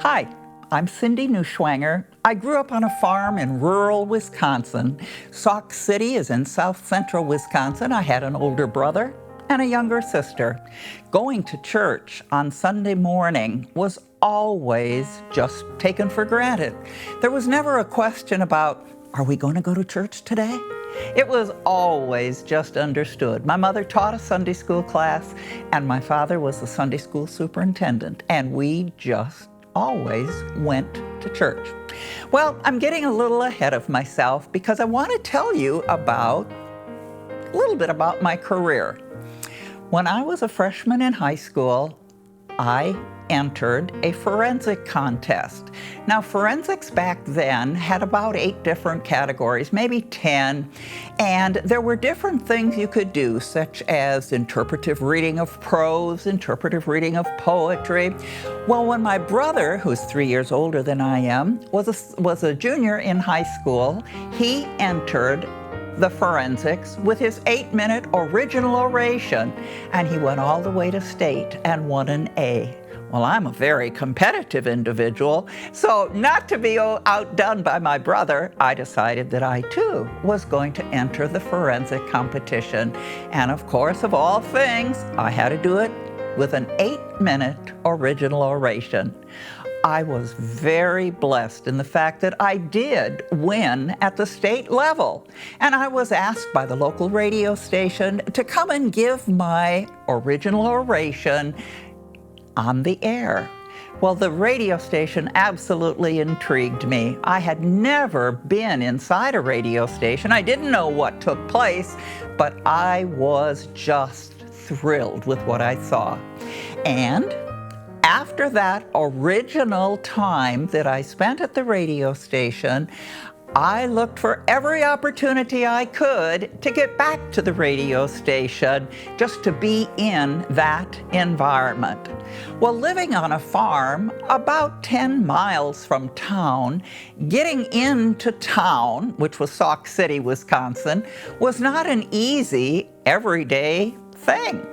Hi, I'm Cindy Neuschwanger. I grew up on a farm in rural Wisconsin. Sauk City is in south central Wisconsin. I had an older brother and a younger sister. Going to church on Sunday morning was always just taken for granted. There was never a question about, are we going to go to church today? It was always just understood. My mother taught a Sunday school class, and my father was the Sunday school superintendent, and we just always went to church. Well, I'm getting a little ahead of myself because I want to tell you a little bit about my career. When I was a freshman in high school, I entered a forensic contest. Now, forensics back then had about 8 different categories, maybe 10, and there were different things you could do, such as interpretive reading of prose, interpretive reading of poetry. Well, when my brother, who's 3 years older than I am, was a junior in high school, he entered the forensics with his 8-minute original oration, and he went all the way to state and won an A. Well, I'm a very competitive individual, so not to be outdone by my brother, I decided that I too was going to enter the forensic competition. And of course, of all things, I had to do it with an 8-minute original oration. I was very blessed in the fact that I did win at the state level. And I was asked by the local radio station to come and give my original oration on the air. Well, the radio station absolutely intrigued me. I had never been inside a radio station. I didn't know what took place, but I was just thrilled with what I saw. And after that original time that I spent at the radio station, I looked for every opportunity I could to get back to the radio station, just to be in that environment. Well, living on a farm about 10 miles from town, getting into town, which was Sauk City, Wisconsin, was not an easy, everyday thing.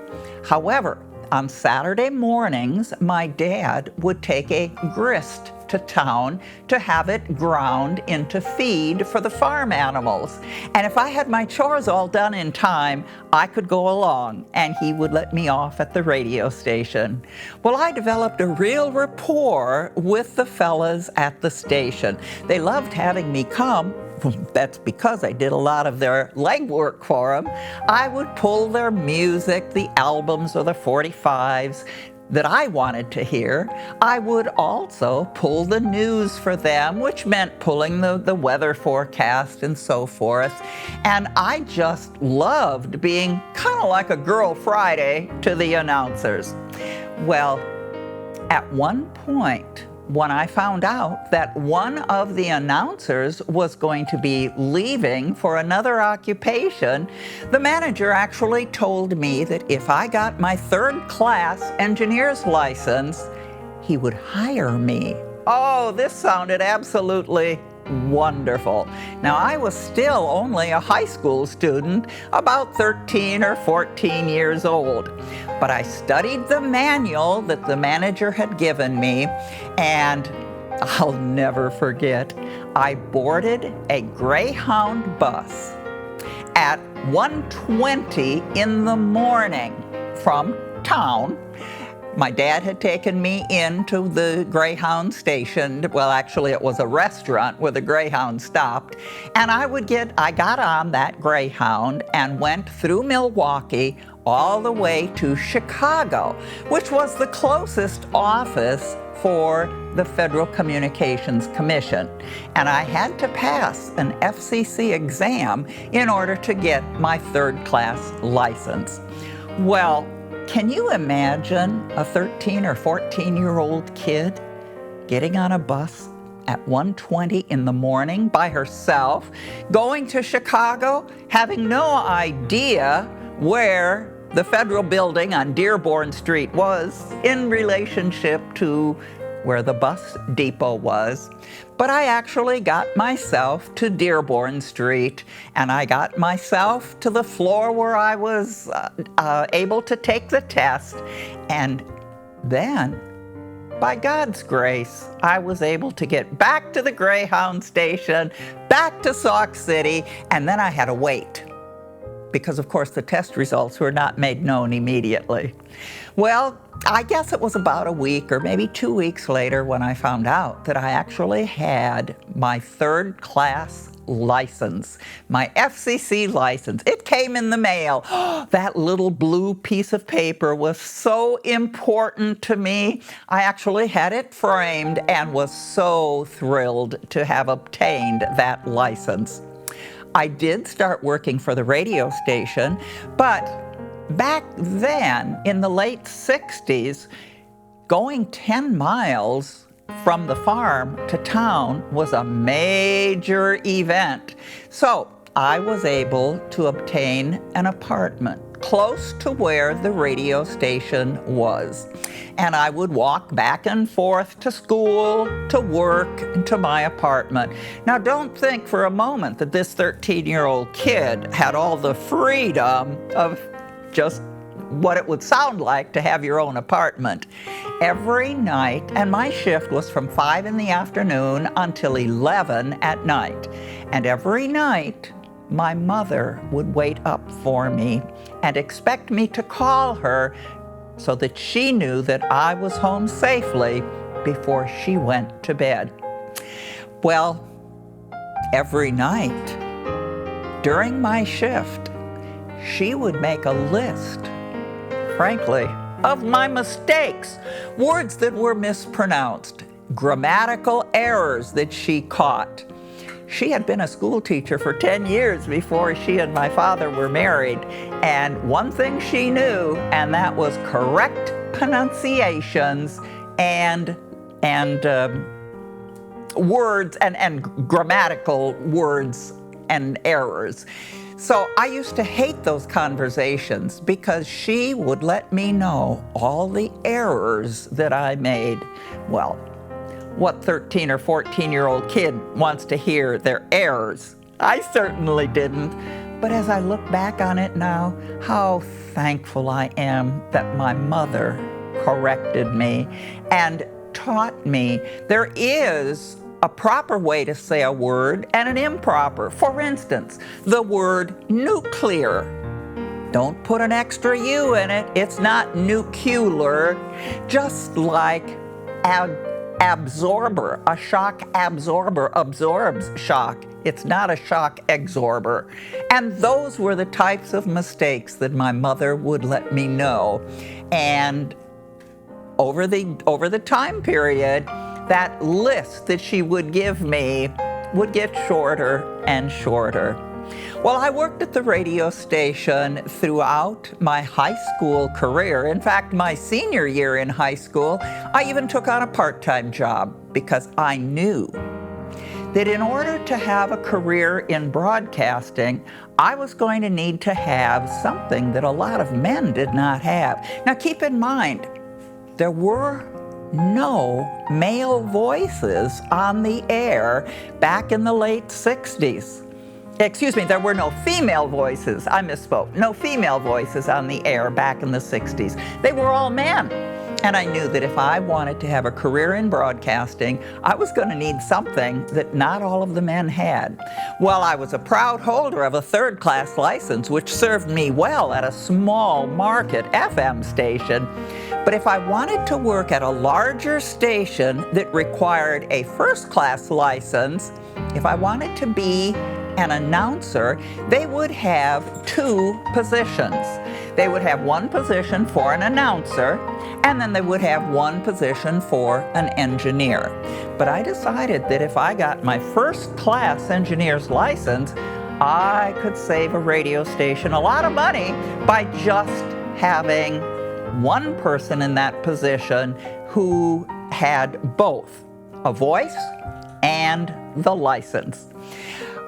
However, on Saturday mornings, my dad would take a grist to town to have it ground into feed for the farm animals. And if I had my chores all done in time, I could go along and he would let me off at the radio station. Well, I developed a real rapport with the fellas at the station. They loved having me come. That's because I did a lot of their legwork for them. I would pull their music, the albums or the 45s that I wanted to hear. I would also pull the news for them, which meant pulling the weather forecast and so forth. And I just loved being kind of like a Girl Friday to the announcers. Well, at one point, when I found out that one of the announcers was going to be leaving for another occupation, the manager actually told me that if I got my 3rd-class engineer's license, he would hire me. Oh, this sounded absolutely wonderful. Now, I was still only a high school student, about 13 or 14 years old. But I studied the manual that the manager had given me, and I'll never forget, I boarded a Greyhound bus at 1:20 in the morning from town. My dad had taken me into the Greyhound station. Well, actually, it was a restaurant where the Greyhound stopped. And I got on that Greyhound and went through Milwaukee all the way to Chicago, which was the closest office for the Federal Communications Commission. And I had to pass an FCC exam in order to get my 3rd-class license. Well, can you imagine a 13 or 14-year-old kid getting on a bus at 1:20 in the morning by herself, going to Chicago, having no idea where the federal building on Dearborn Street was in relationship to where the bus depot was? But I actually got myself to Dearborn Street, and I got myself to the floor where I was able to take the test. And then by God's grace, I was able to get back to the Greyhound station, back to Sauk City, and then I had to wait because, of course, the test results were not made known immediately. Well, I guess it was about a week or maybe 2 weeks later when I found out that I actually had my third class license, my FCC license. It came in the mail. That little blue piece of paper was so important to me. I actually had it framed and was so thrilled to have obtained that license. I did start working for the radio station, but back then, in the late 60s, going 10 miles from the farm to town was a major event. So I was able to obtain an apartment close to where the radio station was. And I would walk back and forth to school, to work, and to my apartment. Now, don't think for a moment that this 13-year-old kid had all the freedom of just what it would sound like to have your own apartment. Every night, and my shift was from 5 in the afternoon until 11 at night. And every night, my mother would wait up for me and expect me to call her so that she knew that I was home safely before she went to bed. Well, every night during my shift, she would make a list, frankly, of my mistakes, words that were mispronounced, grammatical errors that she caught. She had been a school teacher for 10 years before she and my father were married, and one thing she knew, and that was correct pronunciations and words and grammatical words and errors. So I used to hate those conversations because she would let me know all the errors that I made. Well, what 13 or 14-year-old kid wants to hear their errors? I certainly didn't. But as I look back on it now, how thankful I am that my mother corrected me and taught me there is a proper way to say a word and an improper. For instance, the word nuclear. Don't put an extra U in it. It's not nuclear. Just like absorber. A shock absorber absorbs shock. It's not a shock absorber. And those were the types of mistakes that my mother would let me know. And over the time period, that list that she would give me would get shorter and shorter. Well, I worked at the radio station throughout my high school career. In fact, my senior year in high school, I even took on a part-time job because I knew that in order to have a career in broadcasting, I was going to need to have something that a lot of men did not have. Now, keep in mind, there were no male voices on the air back in the late 60s. Excuse me, there were no female voices. I misspoke. No female voices on the air back in the 60s. They were all men. And I knew that if I wanted to have a career in broadcasting, I was going to need something that not all of the men had. Well, I was a proud holder of a third-class license, which served me well at a small market FM station. But if I wanted to work at a larger station that required a first-class license, if I wanted to be an announcer, they would have two positions. They would have one position for an announcer, and then they would have one position for an engineer. But I decided that if I got my first-class engineer's license, I could save a radio station a lot of money by just having one person in that position who had both a voice and the license.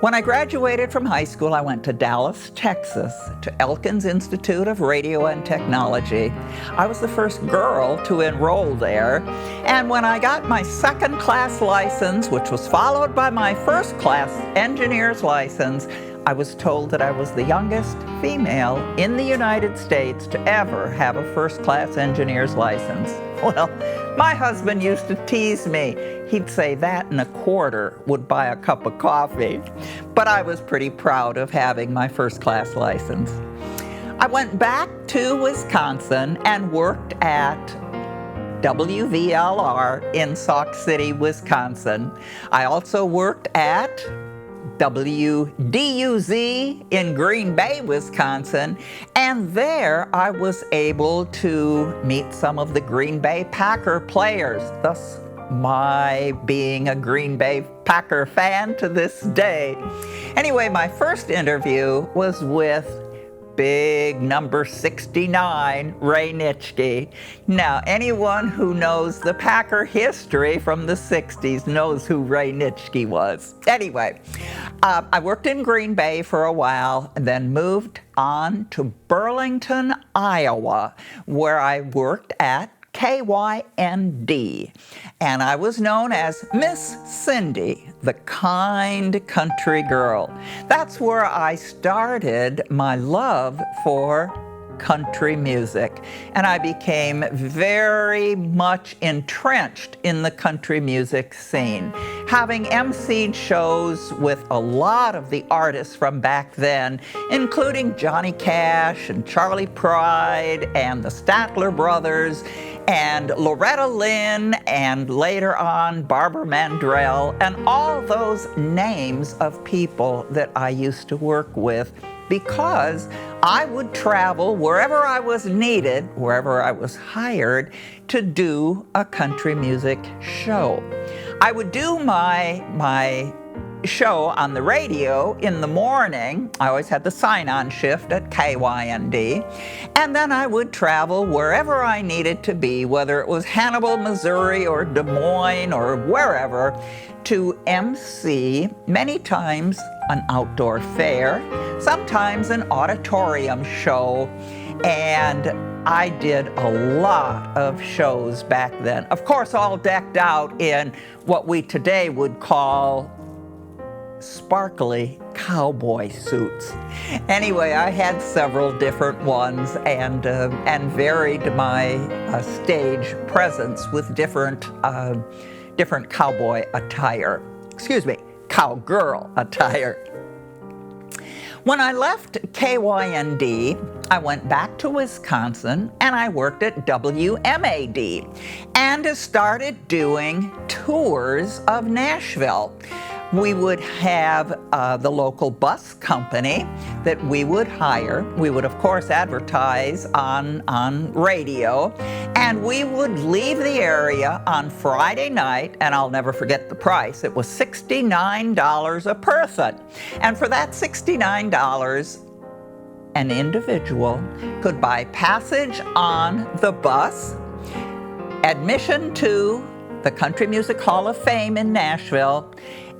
When I graduated from high school, I went to Dallas, Texas, to Elkins Institute of Radio and Technology. I was the first girl to enroll there. And when I got my second-class license, which was followed by my first-class engineer's license, I was told that I was the youngest female in the United States to ever have a first-class engineer's license. Well, My husband used to tease me. He'd say that and a quarter would buy a cup of coffee. But I was pretty proud of having my first-class license. I went back to Wisconsin and worked at WVLR in Sauk City, Wisconsin. I also worked at WDUZ in Green Bay, Wisconsin, and there I was able to meet some of the Green Bay Packer players, thus my being a Green Bay Packer fan to this day. Anyway, my first interview was with big number 69, Ray Nitschke. Now, anyone who knows the Packer history from the 60s knows who Ray Nitschke was. Anyway, I worked in Green Bay for a while and then moved on to Burlington, Iowa, where I worked at KYND, and I was known as Miss Cindy, the kind country girl. That's where I started my love for country music, and I became very much entrenched in the country music scene, having emceed shows with a lot of the artists from back then, including Johnny Cash and Charlie Pride and the Statler Brothers and Loretta Lynn, and later on Barbara Mandrell, and all those names of people that I used to work with, because I would travel wherever I was needed, wherever I was hired, to do a country music show. I would do my show on the radio in the morning. I always had the sign-on shift at KYND. And then I would travel wherever I needed to be, whether it was Hannibal, Missouri, or Des Moines, or wherever, to MC, many times an outdoor fair, sometimes an auditorium show, and I did a lot of shows back then. Of course, all decked out in what we today would call sparkly cowboy suits. Anyway, I had several different ones and varied my stage presence with different cowboy attire. Excuse me, cowgirl attire. When I left KYND, I went back to Wisconsin and I worked at WMAD and started doing tours of Nashville. We would have the local bus company that we would hire. We would, of course, advertise on radio, and we would leave the area on Friday night, and I'll never forget the price. It was $69 a person. And for that $69, an individual could buy passage on the bus, admission to the Country Music Hall of Fame in Nashville,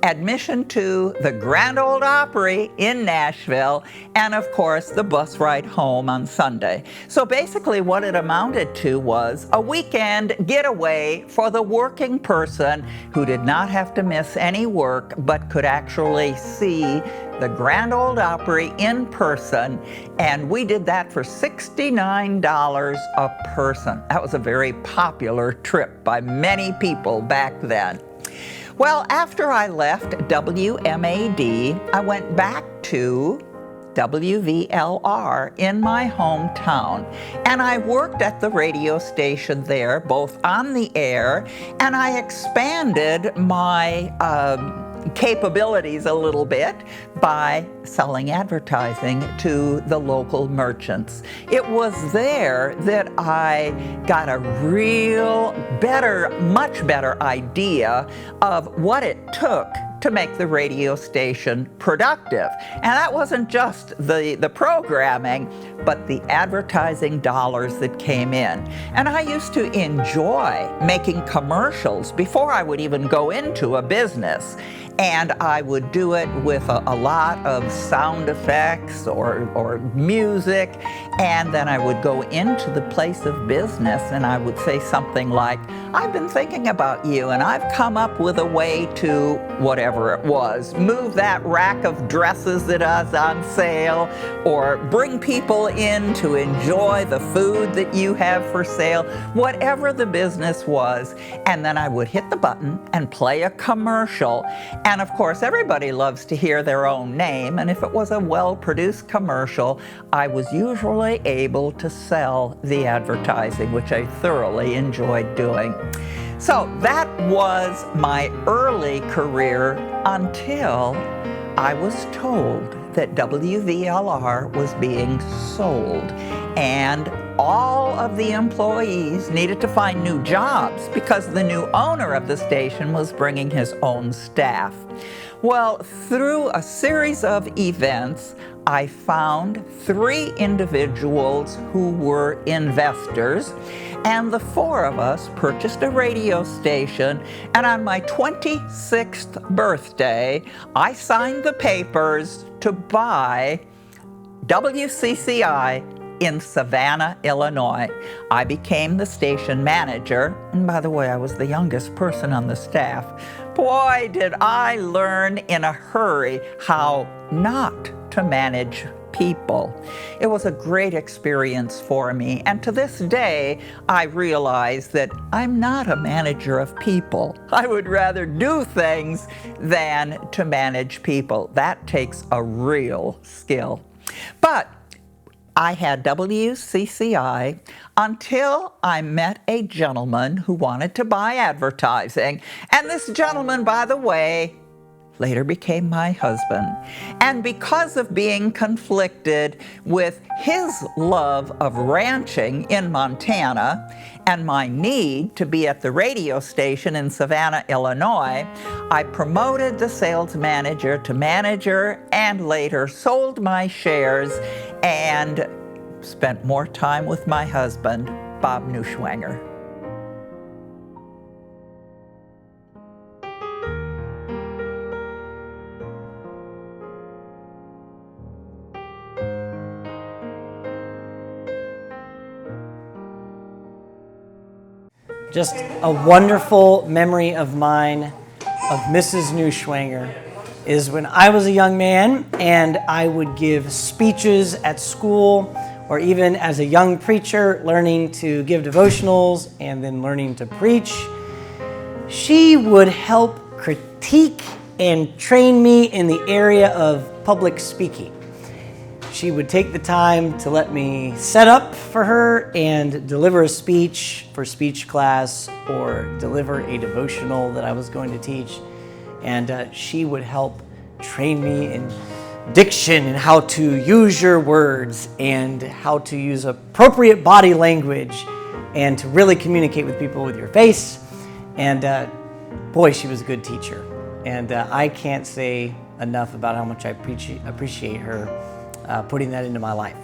admission to the Grand Ole Opry in Nashville, and of course the bus ride home on Sunday. So basically what it amounted to was a weekend getaway for the working person who did not have to miss any work but could actually see the Grand Ole Opry in person, and we did that for $69 a person. That was a very popular trip by many people back then. Well, after I left WMAD, I went back to WVLR in my hometown, and I worked at the radio station there, both on the air, and I expanded my capabilities a little bit by selling advertising to the local merchants. It was there that I got a much better idea of what it took to make the radio station productive. And that wasn't just the programming, but the advertising dollars that came in. And I used to enjoy making commercials before I would even go into a business. And I would do it with a lot of sound effects or music. And then I would go into the place of business and I would say something like, I've been thinking about you and I've come up with a way to, whatever it was, move that rack of dresses that is on sale, or bring people in to enjoy the food that you have for sale, whatever the business was. And then I would hit the button and play a commercial. And of course, everybody loves to hear their own name. And if it was a well-produced commercial, I was usually able to sell the advertising, which I thoroughly enjoyed doing. So that was my early career until I was told that WVLR was being sold, and all of the employees needed to find new jobs because the new owner of the station was bringing his own staff. Well, through a series of events, I found 3 individuals who were investors, and the 4 of us purchased a radio station, and on my 26th birthday, I signed the papers to buy WCCI in Savannah, Illinois. I became the station manager, and by the way, I was the youngest person on the staff. Boy, did I learn in a hurry how not to manage people. It was a great experience for me, and to this day, I realize that I'm not a manager of people. I would rather do things than to manage people. That takes a real skill. But I had WCCI until I met a gentleman who wanted to buy advertising. And this gentleman, by the way, later became my husband. And because of being conflicted with his love of ranching in Montana and my need to be at the radio station in Savannah, Illinois, I promoted the sales manager to manager and later sold my shares and spent more time with my husband, Bob Neuschwanger. Just a wonderful memory of mine of Mrs. Neuschwanger is when I was a young man and I would give speeches at school, or even as a young preacher learning to give devotionals and then learning to preach. She would help critique and train me in the area of public speaking. She would take the time to let me set up for her and deliver a speech for speech class or deliver a devotional that I was going to teach. And she would help train me in diction and how to use your words and how to use appropriate body language and to really communicate with people with your face. And boy, she was a good teacher. And I can't say enough about how much I appreciate her putting that into my life.